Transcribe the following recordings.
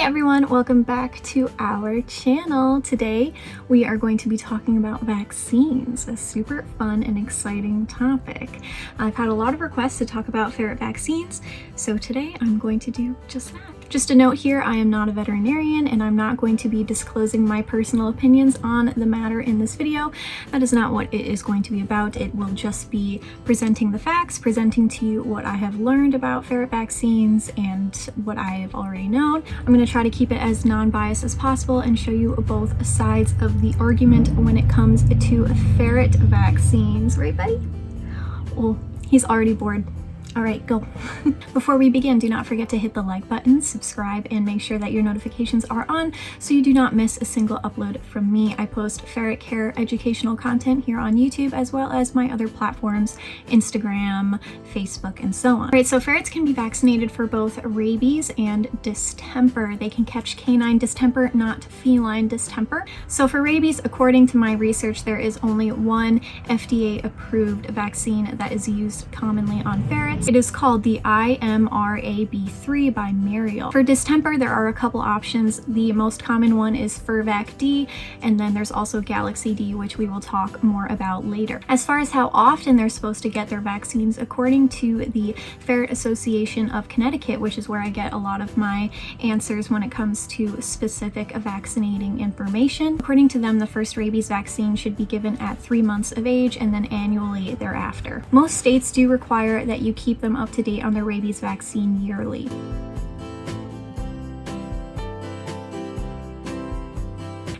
everyone, welcome back to our channel. Today we are going to be talking about vaccines, a super fun and exciting topic. I've had a lot of requests to talk about ferret vaccines, so today I'm going to do just that. Just a note here, I am not a veterinarian and I'm not going to be disclosing my personal opinions on the matter in this video. That is not what it is going to be about. It will just be presenting the facts, presenting to you what I have learned about ferret vaccines and what I have already known. I'm going to try to keep it as non-biased as possible and show you both sides of the argument when it comes to ferret vaccines. Right, buddy? Oh, he's already bored. All right, go. Before we begin, do not forget to hit the like button, subscribe, and make sure that your notifications are on so you do not miss a single upload from me. I post ferret care educational content here on YouTube as well as my other platforms, Instagram, Facebook, and so on. All right, so ferrets can be vaccinated for both rabies and distemper. They can catch canine distemper, not feline distemper. So for rabies, according to my research, there is only one FDA-approved vaccine that is used commonly on ferrets. It is called the IMRAB3 by Muriel. For distemper, there are a couple options. The most common one is Fervac D, and then there's also Galaxy D, which we will talk more about later. As far as how often they're supposed to get their vaccines, according to the Ferret Association of Connecticut, which is where I get a lot of my answers when it comes to specific vaccinating information, according to them, the first rabies vaccine should be given at 3 months of age and then annually thereafter. Most states do require that you keep them up to date on their rabies vaccine yearly.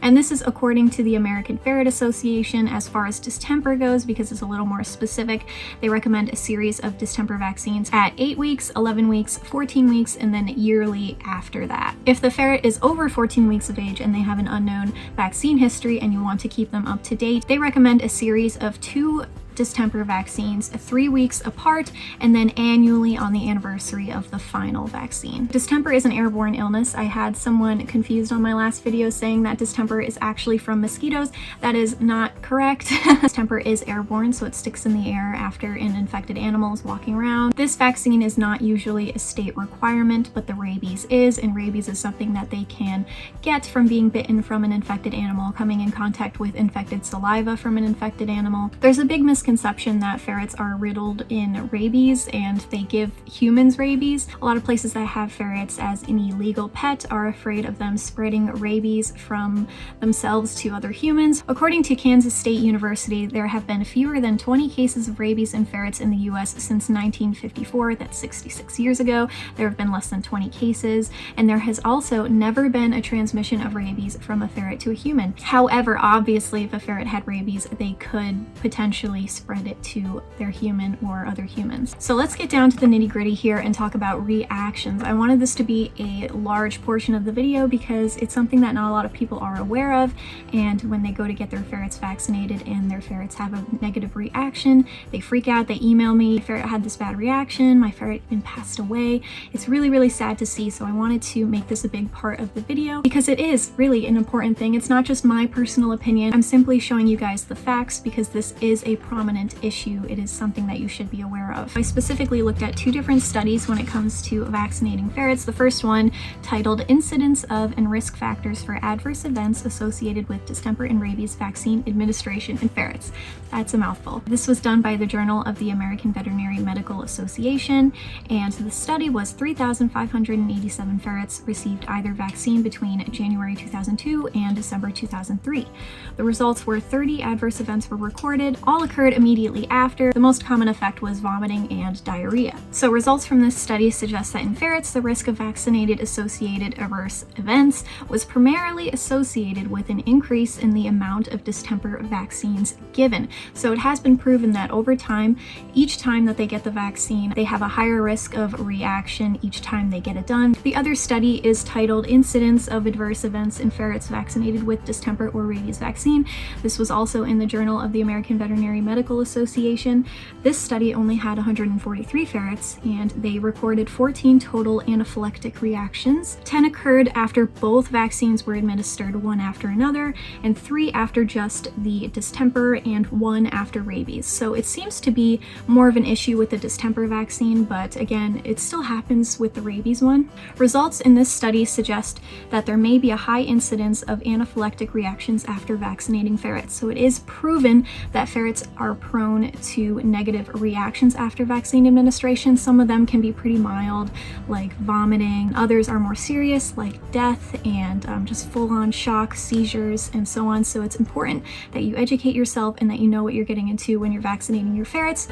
And this is according to the American Ferret Association. As far as distemper goes, because it's a little more specific, they recommend a series of distemper vaccines at 8 weeks, 11 weeks, 14 weeks, and then yearly after that. If the ferret is over 14 weeks of age and they have an unknown vaccine history and you want to keep them up to date, they recommend a series of 2 distemper vaccines 3 weeks apart and then annually on the anniversary of the final vaccine. Distemper is an airborne illness. I had someone confused on my last video saying that distemper is actually from mosquitoes. That is not correct. Distemper is airborne, so it sticks in the air after an infected animal is walking around. This vaccine is not usually a state requirement, but the rabies is, and rabies is something that they can get from being bitten from an infected animal, coming in contact with infected saliva from an infected animal. There's a big misconception that ferrets are riddled in rabies and they give humans rabies. A lot of places that have ferrets as an illegal pet are afraid of them spreading rabies from themselves to other humans. According to Kansas State University, there have been fewer than 20 cases of rabies in ferrets in the US since 1954. That's 66 years ago. There have been less than 20 cases, and there has also never been a transmission of rabies from a ferret to a human. However, obviously, if a ferret had rabies, they could potentially spread it to their human or other humans. So let's get down to the nitty-gritty here and talk about reactions. I wanted this to be a large portion of the video because it's something that not a lot of people are aware of, and when they go to get their ferrets vaccinated and their ferrets have a negative reaction, they freak out, they email me, my ferret had this bad reaction, my ferret even passed away. It's really, really sad to see, so I wanted to make this a big part of the video because it is really an important thing. It's not just my personal opinion. I'm simply showing you guys the facts because this is a prominent issue. It is something that you should be aware of. I specifically looked at 2 different studies when it comes to vaccinating ferrets. The first one, titled Incidence of and Risk Factors for Adverse Events Associated with Distemper and Rabies Vaccine Administration in Ferrets. That's a mouthful. This was done by the Journal of the American Veterinary Medical Association, and the study was 3,587 ferrets received either vaccine between January 2002 and December 2003. The results were 30 adverse events were recorded. All occurred immediately after. The most common effect was vomiting and diarrhea. So results from this study suggest that in ferrets, the risk of vaccinated associated adverse events was primarily associated with an increase in the amount of distemper vaccines given. So it has been proven that over time, each time that they get the vaccine, they have a higher risk of reaction each time they get it done. The other study is titled Incidence of Adverse Events in Ferrets Vaccinated with Distemper or Rabies Vaccine. This was also in the Journal of the American Veterinary Medical Medical Association. This study only had 143 ferrets, and they reported 14 total anaphylactic reactions. 10 occurred after both vaccines were administered one after another, and 3 after just the distemper, and 1 after rabies. So it seems to be more of an issue with the distemper vaccine, but again, it still happens with the rabies one. Results in this study suggest that there may be a high incidence of anaphylactic reactions after vaccinating ferrets. So it is proven that ferrets are prone to negative reactions after vaccine administration. Some of them can be pretty mild, like vomiting. Others are more serious, like death and just full-on shock, seizures, and so on. So it's important that you educate yourself and that you know what you're getting into when you're vaccinating your ferrets.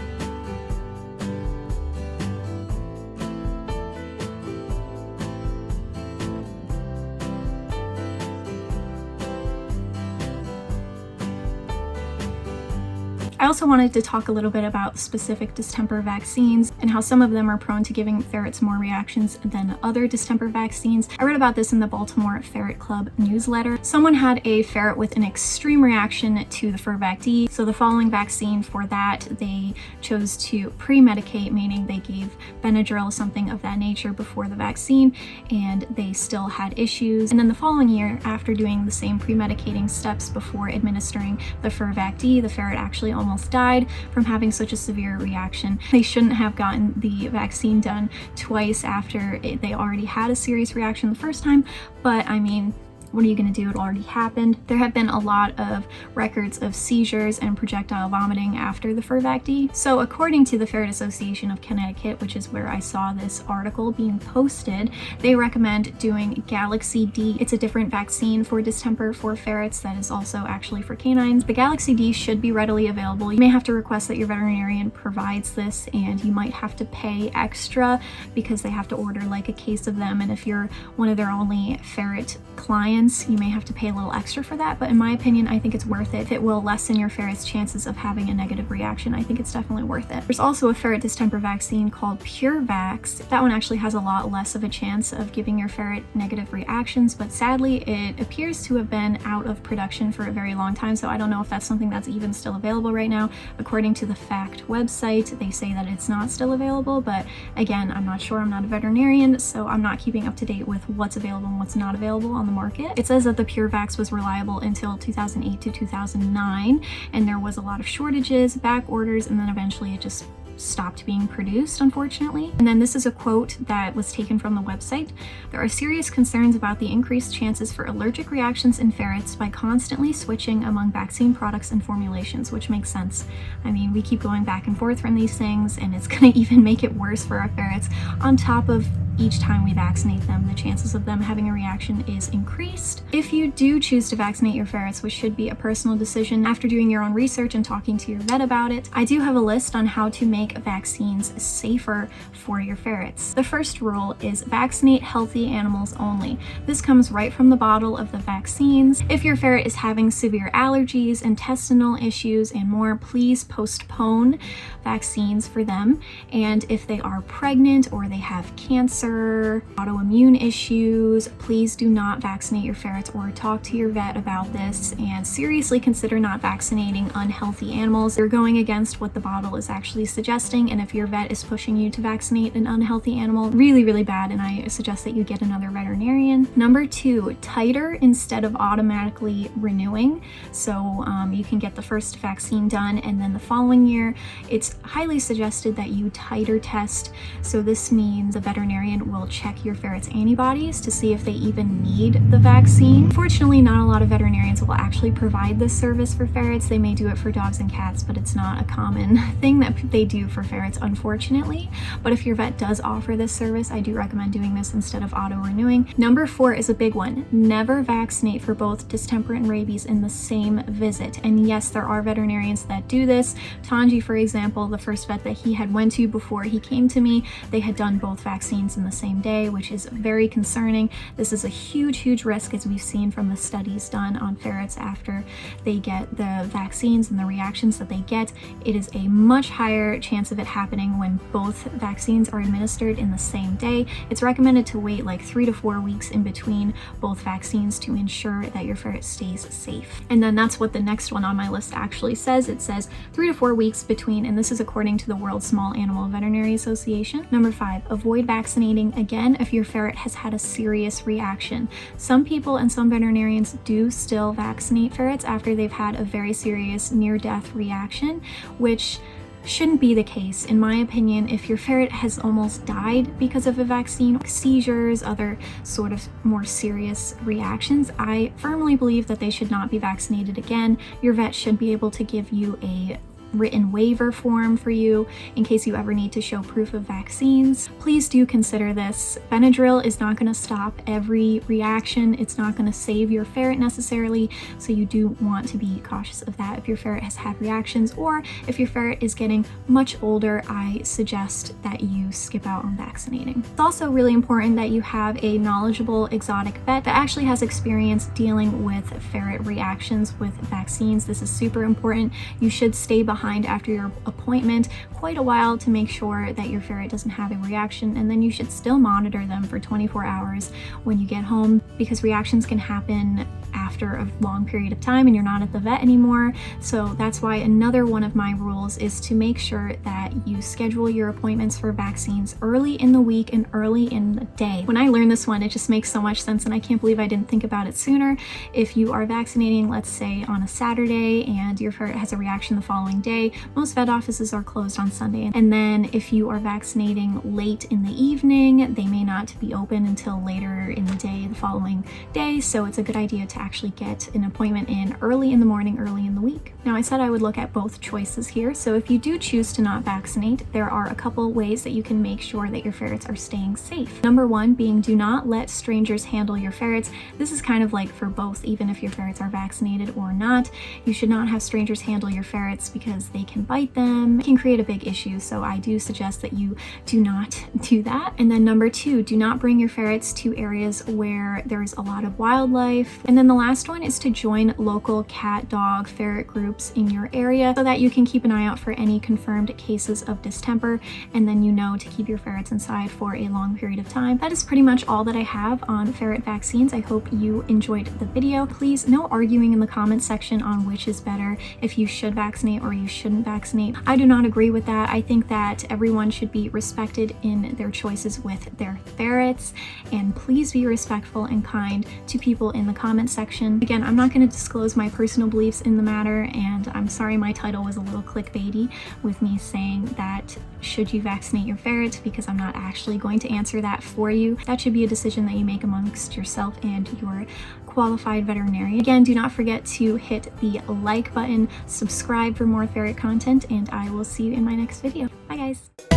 I also wanted to talk a little bit about specific distemper vaccines and how some of them are prone to giving ferrets more reactions than other distemper vaccines. I read about this in the Baltimore Ferret Club newsletter. Someone had a ferret with an extreme reaction to the Ferret D. So the following vaccine for that, they chose to pre-medicate, meaning they gave Benadryl, something of that nature, before the vaccine, and they still had issues. And then the following year, after doing the same pre-medicating steps before administering the Ferret D, the ferret actually almost died from having such a severe reaction. They shouldn't have gotten the vaccine done twice after they already had a serious reaction the first time, but I mean, what are you going to do? It already happened. There have been a lot of records of seizures and projectile vomiting after the Ferret D. So according to the Ferret Association of Connecticut, which is where I saw this article being posted, they recommend doing Galaxy D. It's a different vaccine for distemper for ferrets that is also actually for canines. The Galaxy D should be readily available. You may have to request that your veterinarian provides this, and you might have to pay extra because they have to order like a case of them, and if you're one of their only ferret clients, you may have to pay a little extra for that, but in my opinion, I think it's worth it. It will lessen your ferret's chances of having a negative reaction. I think it's definitely worth it. There's also a ferret distemper vaccine called PureVax. That one actually has a lot less of a chance of giving your ferret negative reactions, but sadly, it appears to have been out of production for a very long time, so I don't know if that's something that's even still available right now. According to the FACT website, they say that it's not still available, but again, I'm not sure. I'm not a veterinarian, so I'm not keeping up to date with what's available and what's not available on the market. It says that the PureVax was reliable until 2008 to 2009, and there was a lot of shortages, back orders, and then eventually it just stopped being produced, unfortunately. And then this is a quote that was taken from the website. There are serious concerns about the increased chances for allergic reactions in ferrets by constantly switching among vaccine products and formulations, which makes sense. I mean, we keep going back and forth from these things, and it's gonna even make it worse for our ferrets. On top of each time we vaccinate them, the chances of them having a reaction is increased. If you do choose to vaccinate your ferrets, which should be a personal decision after doing your own research and talking to your vet about it, I do have a list on how to make vaccines safer for your ferrets. The first rule is vaccinate healthy animals only. This comes right from the bottle of the vaccines. If your ferret is having severe allergies, intestinal issues, and more, please postpone vaccines for them. And if they are pregnant or they have cancer, autoimmune issues, please do not vaccinate your ferrets or talk to your vet about this, and seriously consider not vaccinating unhealthy animals. You're going against what the bottle is actually suggesting, and if your vet is pushing you to vaccinate an unhealthy animal, really, really bad, and I suggest that you get another veterinarian. Number 2, titer instead of automatically renewing. So you can get the first vaccine done, and then the following year, it's highly suggested that you titer test. So this means the veterinarian will check your ferret's antibodies to see if they even need the vaccine. Fortunately, not a lot of veterinarians will actually provide this service for ferrets. They may do it for dogs and cats, but it's not a common thing that they do for ferrets, unfortunately. But if your vet does offer this service, I do recommend doing this instead of auto-renewing. Number 4 is a big one. Never vaccinate for both distemper and rabies in the same visit. And yes, there are veterinarians that do this. Tanji, for example, the first vet that he had went to before he came to me, they had done both vaccines in the the same day, which is very concerning. This is a huge risk, as we've seen from the studies done on ferrets after they get the vaccines and the reactions that they get. It is a much higher chance of it happening when both vaccines are administered in the same day. It's recommended to wait like 3 to 4 weeks in between both vaccines to ensure that your ferret stays safe. And then that's what the next one on my list actually says. It says 3 to 4 weeks between, and this is according to the World Small Animal Veterinary Association. Number 5, avoid vaccinating again if your ferret has had a serious reaction. Some people and some veterinarians do still vaccinate ferrets after they've had a very serious near-death reaction, which shouldn't be the case. In my opinion, if your ferret has almost died because of a vaccine, seizures, other sort of more serious reactions, I firmly believe that they should not be vaccinated again. Your vet should be able to give you a written waiver form for you in case you ever need to show proof of vaccines. Please do consider this. Benadryl is not going to stop every reaction. It's not going to save your ferret necessarily, so you do want to be cautious of that if your ferret has had reactions, or if your ferret is getting much older, I suggest that you skip out on vaccinating. It's also really important that you have a knowledgeable exotic vet that actually has experience dealing with ferret reactions with vaccines. This is super important. You should stay behind after your appointment quite a while to make sure that your ferret doesn't have a reaction, and then you should still monitor them for 24 hours when you get home, because reactions can happen after a long period of time and you're not at the vet anymore. So that's why another one of my rules is to make sure that you schedule your appointments for vaccines early in the week and early in the day. When I learned this one, it just makes so much sense, and I can't believe I didn't think about it sooner. If you are vaccinating, let's say on a Saturday, and your ferret has a reaction the following day, most vet offices are closed on Sunday. And then if you are vaccinating late in the evening, they may not be open until later in the day the following day. So it's a good idea to actually get an appointment in early in the morning, early in the week. Now, I said I would look at both choices here. So if you do choose to not vaccinate, there are a couple ways that you can make sure that your ferrets are staying safe. Number 1 being, do not let strangers handle your ferrets. This is kind of like for both, even if your ferrets are vaccinated or not. You should not have strangers handle your ferrets because they can bite them. It can create a big issue. So I do suggest that you do not do that. And then number 2, do not bring your ferrets to areas where there's a lot of wildlife. And then the last one is to join local cat, dog, ferret groups in your area so that you can keep an eye out for any confirmed cases of distemper, and then you know to keep your ferrets inside for a long period of time. That is pretty much all that I have on ferret vaccines. I hope you enjoyed the video. Please, no arguing in the comments section on which is better, if you should vaccinate or you shouldn't vaccinate. I do not agree with that. I think that everyone should be respected in their choices with their ferrets, and please be respectful and kind to people in the comment section. Again, I'm not going to disclose my personal beliefs in the matter, and I'm sorry my title was a little clickbaity with me saying that should you vaccinate your ferrets, because I'm not actually going to answer that for you. That should be a decision that you make amongst yourself and your qualified veterinarian. Again, do not forget to hit the like button, subscribe for more ferret content, and I will see you in my next video. Bye guys!